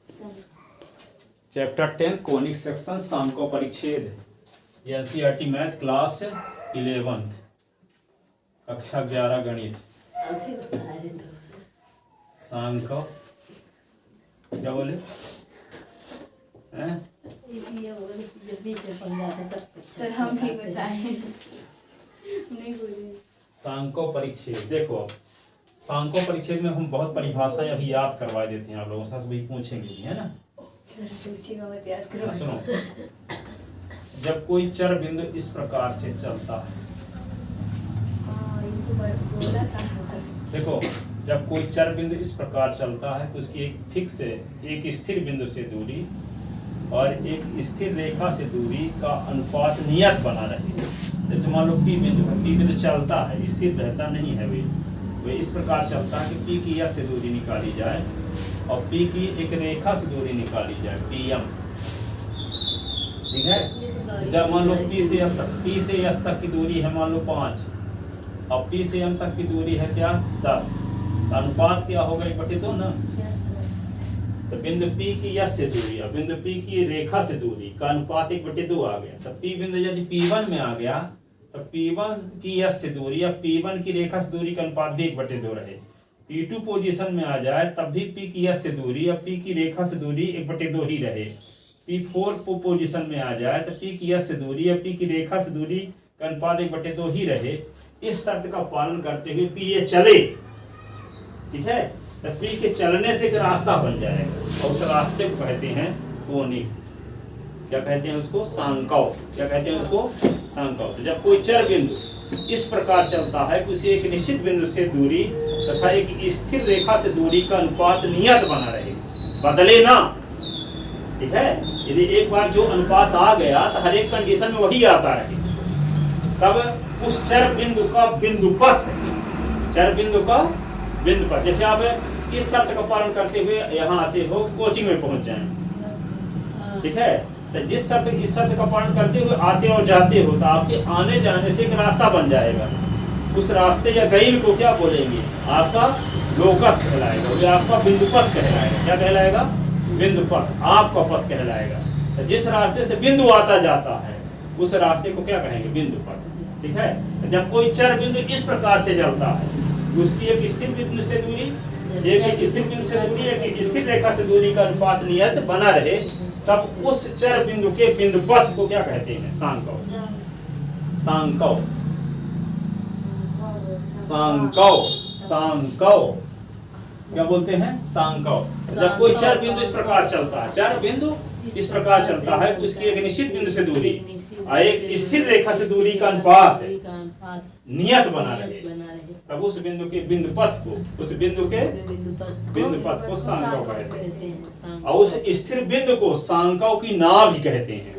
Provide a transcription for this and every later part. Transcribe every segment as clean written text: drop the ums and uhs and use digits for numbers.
Chapter 10 conic section सांको परिच्छेद NCERT math class 11 कक्षा 11 गणित सांको क्या बोले हैं? सर हम नहीं बताए नहीं बोले। सांको परिच्छेद देखो, अब सांको परिच्छेद में हम बहुत परिभाषाएं अभी याद करवा देते हैं आप लोगों से, वही पूछेंगे भी, है ना। सर सोचिएगा मत, याद करो। हाँ, सुनो, जब कोई चर बिंदु इस प्रकार से चलता है, ये तो बोला था। देखो जब कोई चर बिंदु इस प्रकार चलता है तो उसकी एक फिक्स से एक स्थिर बिंदु से दूरी और एक स्थिर रेखा से दूरी का अनुपात नियत बना रहे। जैसे मान लो पी बिंदु चलता है, स्थिर रहता नहीं है, वे इस प्रकार चलता है कि पी की यह से दूरी निकाली जाए और पी की एक रेखा से दूरी निकाली जाए, पी एम, ठीक है। जब मान लो पी से एस तक की दूरी है मान लो 5 और पी से एम तक की दूरी है क्या 10, अनुपात क्या होगा 1/2 ना। तो बिंदु P की यस से दूरी और बिंदु P की रेखा से दूरी का अनुपात 1/2 आ गया। तो P बिंदु यदि P1 में आ गया तो P1 की यस से दूरी या P1 की रेखा से दूरी का अनुपात भी 1/2 रहे। P2 पोजीशन में आ जाए तब भी P की यस से दूरी या P की रेखा से दूरी 1/2 ही रहे। P4 पोजीशन में आ जाए तो P की यस से दूरी या P की रेखा से दूरी का अनुपात 1/2 ही रहे। इस शर्त का पालन करते हुए P ये चले, ठीक है, तो P के चलने से एक रास्ता बन जाएगा और उस रास्ते को कहते हैं कोनिक। क्या कहते हैं उसको? सांकव। क्या कहते हैं उसको? सांकव। तो जब कोई चर बिंदु इस प्रकार चलता है कि उसे एक निश्चित बिंदु से दूरी तथा एक स्थिर रेखा से दूरी का अनुपात नियत बना रहे, बदले ना, ठीक है। यदि एक बार जो अनुपात आ गया तो हर एक कंडीशन में वही आता रहे, तब उस चर बिंदु का बिंदुपथ, चर बिंदु का बिंदुपथ, जैसे आप इस शर्त का पालन करते हुए यहाँ आते हो कोचिंग में पहुंच जाएं, ठीक है। तो इस शर्त का पालन करते हुए आते और जाते हो तो आपके आने जाने से एक रास्ता बन जाएगा। उस रास्ते या गैल को क्या बोलेंगे? आपका लोकस कहलाएगा, वो आपका बिंदुपथ कहलाएगा। क्या कहलाएगा? बिंदुपथ, आपका पथ कहलाएगा। तो जिस रास्ते से बिंदु आता जाता है उस रास्ते को क्या कहेंगे? बिंदुपथ, ठीक है। जब कोई चर बिंदु इस प्रकार से चलता है, उसकी एक स्थिर बिंदु से दूरी, एक स्थिर बिंदु से दूरी, एक स्थिर रेखा से दूरी का अनुपात नियत बना रहे, तब उस चर बिंदु के बिंदुपथ को क्या कहते हैं? सांकव। सांकव, सांकव, सांकव क्या बोलते हैं? सांकव। जब कोई चर बिंदु इस प्रकार चलता है, चर बिंदु इस प्रकार चलता है, उसकी एक निश्चित बिंदु से दूरी और एक स्थिर रेखा से दूरी का अनुपात नियत बना रहे, तब उस बिंदु के बिंदुपथ को, उस बिंदु के बिंदुपथ को सांकव कहते हैं। और उस स्थिर बिंदु को सांकव की नाभ भी कहते हैं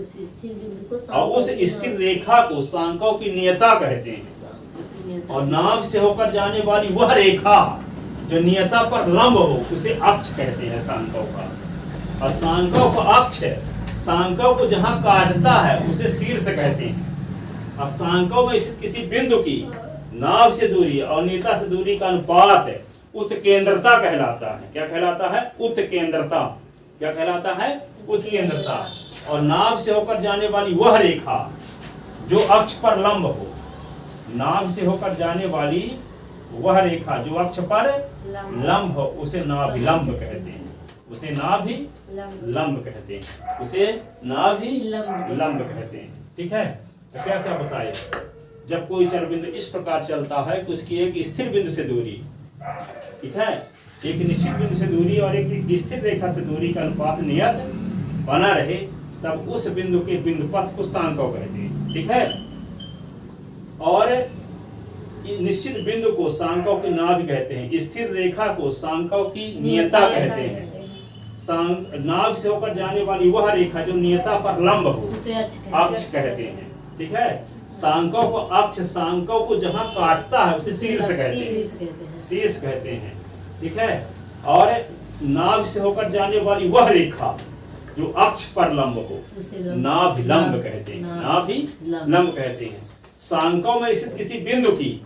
और उस स्थिर रेखा को सांकव की नियता कहते हैं। और नाभ से होकर जाने वाली वह रेखा जो नियता पर लंब हो उसे अक्ष कहते हैं सांकव का। और सांकव का अक्ष, सांकव को जहां काटता है उसे शीर्ष कहते हैं। और सांकव में स्थित किसी बिंदु की नाभ से दूरी और नियता से दूरी का अनुपात उत्केंद्रता कहलाता है। क्या कहलाता है? उत्केंद्रता। क्या कहलाता है? उत्केंद्रता। और नाभ से होकर जाने वाली वह रेखा जो अक्ष पर लंब हो, नाभ से होकर जाने वाली वह रेखा जो अक्ष पर लंब हो उसे नाभिलंब कहते हैं। उसे नाभिलंब कहते हैं। उसे नाभिलंब कहते हैं, ठीक है। तो क्या क्या बताए? जब कोई चर बिंदु इस प्रकार चलता है कि उसकी एक स्थिर बिंदु से दूरी, ठीक है, एक निश्चित बिंदु से दूरी और एक स्थिर रेखा से दूरी का अनुपात नियत बना रहे, तब उस बिंदु के बिंदुपथ को सांकव कहते हैं, ठीक है। और निश्चित बिंदु को सांकव की नाभ कहते हैं, स्थिर रेखा को सांकव की नियता कहते हैं। नाभ से होकर जाने वाली वह रेखा जो नियता पर लंब हो उसे अक्ष कहते हैं, ठीक है। सांकव को अक्ष, सांकव को जहां काटता है उसे शीर्ष कहते हैं, शीर्ष कहते हैं, ठीक है। और नाभ से होकर जाने वाली वह रेखा जो अक्ष पर लंब हो नाभिलंब कहते हैं, नाभिलंब कहते हैं। सांकव में स्थित किसी बिंदु की,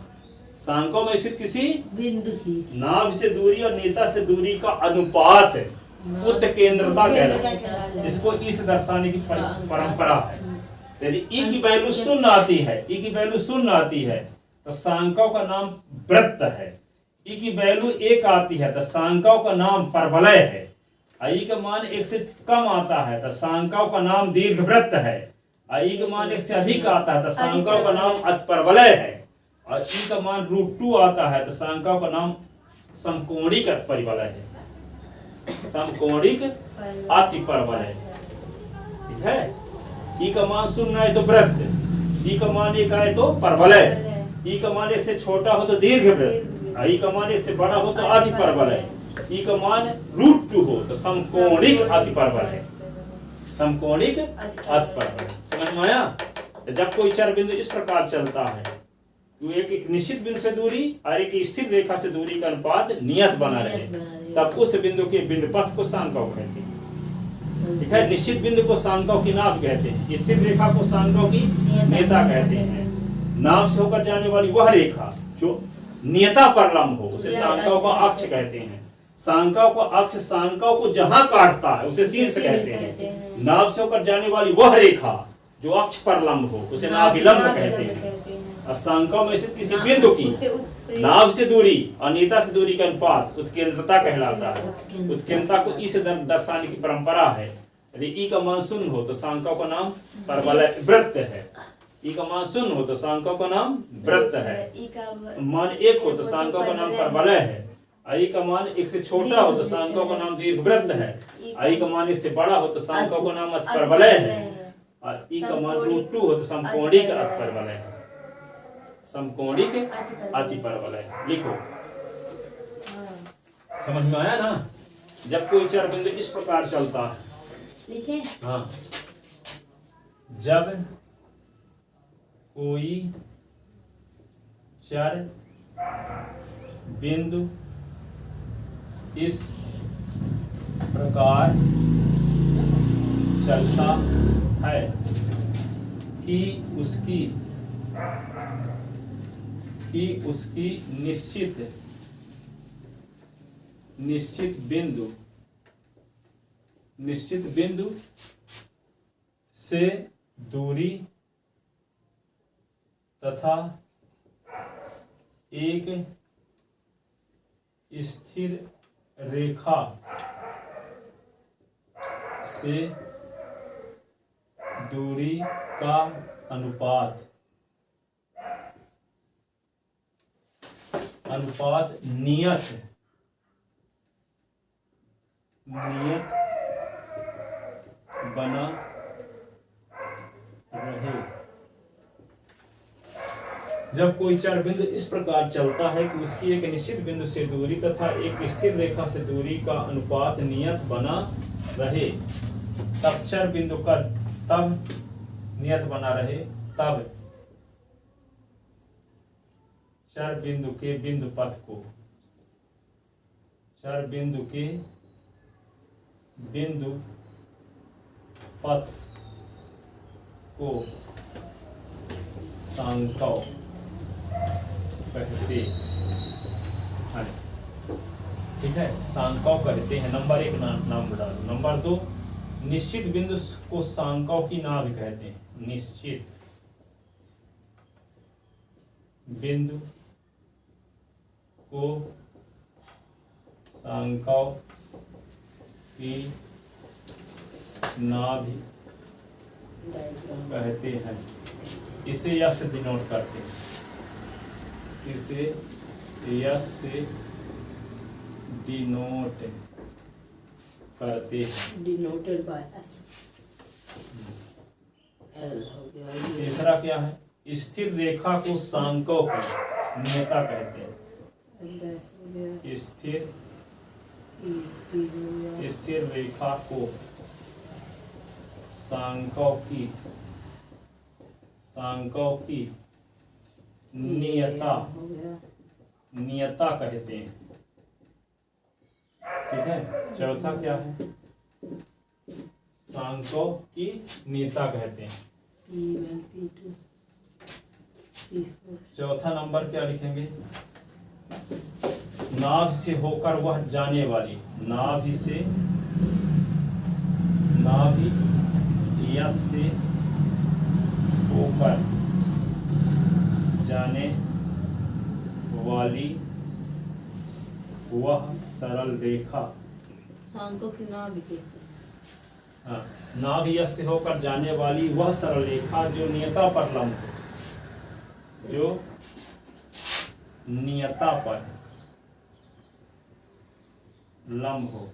सांकों में स्थित किसी बिंदु की नाभ से दूरी और नेता से दूरी का अनुपात उत्केंद्रता कहलाती है। इसको ई से दर्शाने की परंपरा है। यदि ई की वैल्यू शून्य आती है, ई की वैल्यू शून्य आती है तो सांख्यों का नाम वृत्त है। ई की वैल्यू 1 आती है तो सांख्यों का नाम परवलय है। ई का मान 1 से कम आता है तो सांख्यों का नाम दीर्घवृत्त है। ई का मान 1 से अधिक आता है तो सांख्यों का नाम अतिपरवलय है। और ई का मान √2 आता है तो सांख्यों का नाम समकोणिक अतिपरवलय है। समकोणिक अतिपरवलय, ठीक है। ई का मान 0 है तो वृत्त, ई का मान 1 आए तो परवलय, ई का मान 1 से छोटा हो तो दीर्घवृत्त, ई का मान 1 से बड़ा हो तो अतिपरवलय, ई का मान √2 हो तो समकोणिक अतिपरवलय। समकोणिक अतिपरवलय समझ में आया। तो जब कोई चर बिंदु इस प्रकार चलता है कि एक निश्चित बिंदु से दूरी और एक स्थिर रेखा से दूरी का अनुपात नियत बना रहे, तब उस बिंदु के बिंदुपथ को सांख्यों कहते हैं। ठीक है, निश्चित बिंदु को सांख्यों की नाभ कहते हैं, स्थिर रेखा को सांख्यों की नियता कहते हैं। नाभ से होकर जाने वाली वह रेखा जो नियता पर लंब हो उसे सांख्यों का अक्ष कहते हैं। सांख्यों का अक्ष सांख्यों को जहां काटता है उसे शीर्ष कहते हैं। नाभ से होकर जाने वाली वह रेखा जो अक्ष पर लंब हो उसे नाभिलंब कहते हैं। और सांख्यों में स्थित किसी बिंदु की नाभ से दूरी और नियता से दूरी का अनुपात उत्केंद्रता कहलाता है। उत्केंद्रता को ई से दर्शाने की परंपरा है। यदि ई का मान 0 हो तो सांख्यों का नाम परवलय वृत्त है। ई का मान 0 हो तो सांख्यों का नाम वृत्त है। मान 1 हो तो सांख्यों का नाम परवलय है। आई का मान 1 से छोटा हो तो सांख्यों का नाम दीर्घवृत्त है। आई का मान 1 से बड़ा हो तो सांख्यों का नाम अतिपरवलय है। और ई का मान √2 हो तो समकोणिक अतिपरवलय है। समकोणिक अतिपरवलय लिखो। समझ में आया ना। जब कोई चर बिंदु इस प्रकार चलता है, लिखे हाँ, जब कोई चर बिंदु इस प्रकार चलता है कि उसकी निश्चित बिंदु से दूरी तथा एक स्थिर रेखा से दूरी का अनुपात नियत बना रहे। जब कोई चर बिंदु इस प्रकार चलता है कि उसकी एक निश्चित बिंदु से दूरी तथा एक स्थिर रेखा से दूरी का अनुपात नियत बना रहे, तब चर बिंदु का तब नियत बना रहे तब चर बिंदु के बिंदु पथ को सांख्यों कहते हैं। ठीक है, सांख्यों कहते हैं। नंबर 1 नाम डालो। नंबर 2, निश्चित बिंदु को सांख्यों की नाभ कहते हैं। निश्चित बिंदु को सांख्यों की नाभ कहते हैं। इसे यश से डिनोट करते हैं। इसे यश से डिनोट करते हैं। Denoted by S. एल हो गया। तीसरा क्या है? स्थिर रेखा को सांख्यों की नियता कहते हैं। स्थिर रेखा को सांख्यों की नियता कहते हैं। ठीक है। चौथा क्या है? सांख्यों की नियता कहते हैं। चौथा नंबर क्या लिखेंगे? नाभि से होकर वह जाने वाली, नाभि से सरल रेखा। सांको की नाभ के हाँ, नाभ यश से होकर जाने वाली वह सरल रेखा जो नियता पर लंब हो, जो नियता पर लंब हो,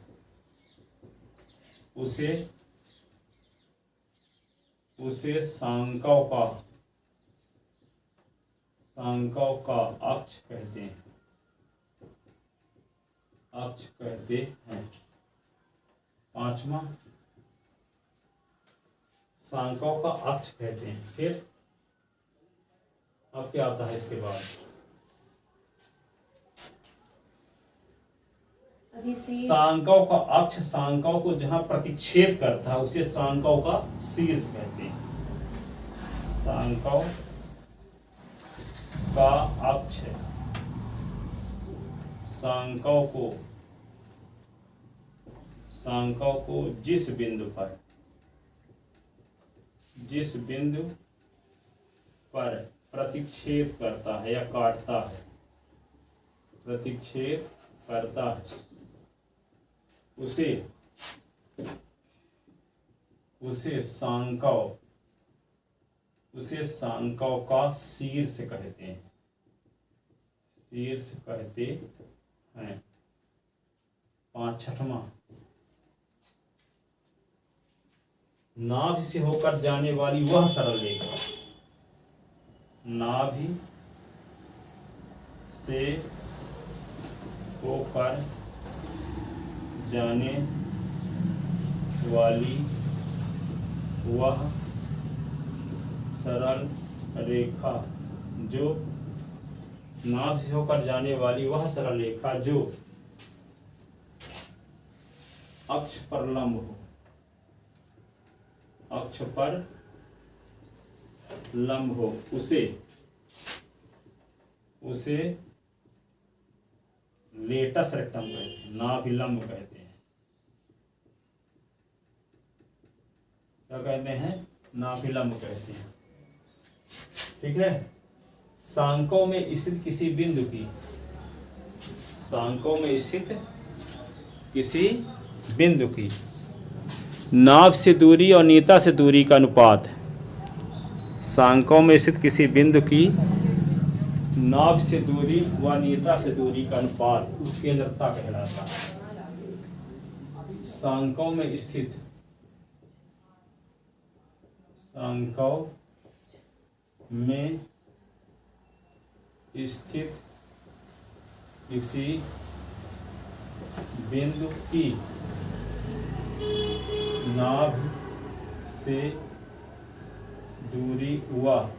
उसे सांकव का अक्ष कहते हैं। अक्ष कहते हैं। पांचवा, सांकव का अक्ष कहते हैं। फिर अब क्या आता है इसके बाद? अभी शीर्ष। सांकव का अक्ष सांकव को जहां प्रतिच्छेद करता है उसे सांकव का शीर्ष कहते हैं। सांकव का अक्ष सांकव को जिस बिंदु पर प्रतिच्छेद करता है या काटता है, प्रतिच्छेद करता है, उसे सांकव का शीर्ष कहते हैं। शीर्ष कहते हैं। छठवां, नाभि से होकर जाने वाली वह सरल रेखा। नाभि से होकर जाने वाली वह सरल रेखा जो नाभ से होकर जाने वाली वह सरल रेखा जो अक्ष पर लंब हो, अक्ष पर लंब हो, उसे लेटस रेक्टम कहते हैं, नाभिलंब कहते हैं। क्या कहते हैं? नाभिलंब कहते हैं। ठीक है। सांकों में स्थित किसी बिंदु की, सांकों में स्थित किसी बिंदु की नाभ से दूरी और नियता से दूरी का अनुपात। सांकों में स्थित किसी बिंदु की नाभ से दूरी व नियता से दूरी का अनुपात उत्केंद्रता कहलाता है। सांकों में स्थित, सांकों में स्थित किसी बिंदु की नाभ से दूरी व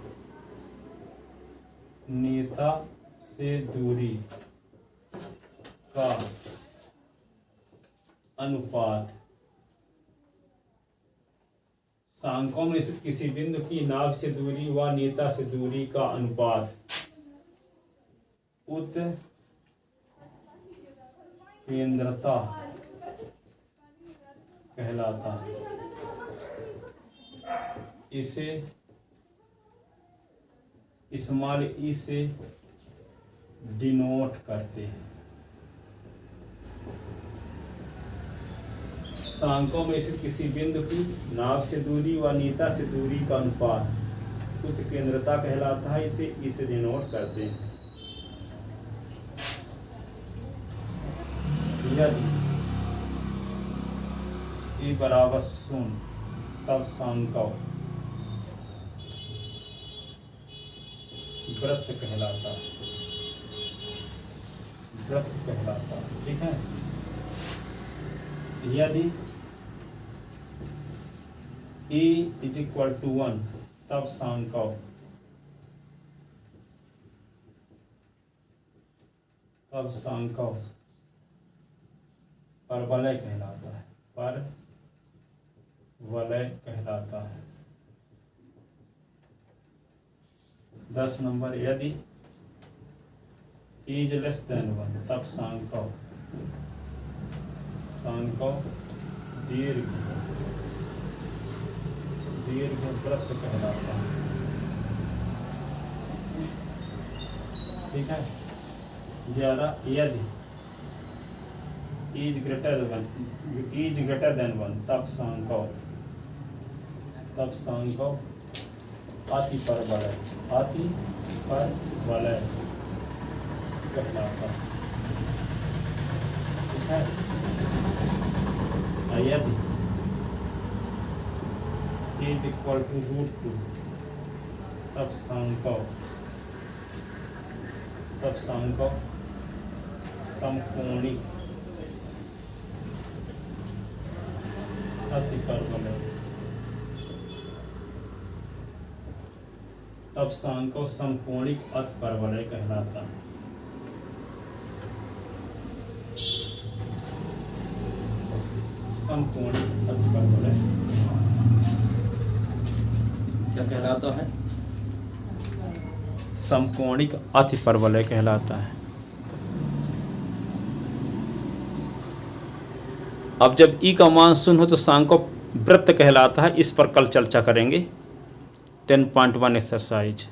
नियता से दूरी का अनुपात। सांकों में स्थित किसी बिंदु की नाभ से दूरी व नियता से दूरी का अनुपात उत्केंद्रता कहलाता है। इसे स्मॉल ई से डिनोट करते हैं। सांकों में स्थित किसी बिंदु की नाभ से दूरी व नियता से दूरी का अनुपात उत्केंद्रता कहलाता है। इसे ई से डिनोट करते हैं। यदि ई बराबर 0 तब सांकव वृत्त कहलाता है। वृत्त कहलाता है। ठीक है। यदि E = 1 तब सांकव परवलय कहलाता है। परवलय कहलाता है। 10 नंबर, यदि E > 1 तब सांकव दीर्घ वृत्त कहलाता है। ठीक है। 11, यदि इज ग्रेटर देन 1 तब सांको अति परवलय कहलाता है। ठीक है, यदि इज इक्वल टू √2 तब सांको समकोणिक अति परवलय, तब सांको समकोणिक अति परवलय कहलाता है। समकोणिक अति परवलय क्या कहलाता है? समकोणिक अति परवलय कहलाता है। अब जब ई का मान 0 हो तो सांको वृत्त कहलाता है। इस पर कल चर्चा करेंगे। 10.1 एक्सरसाइज।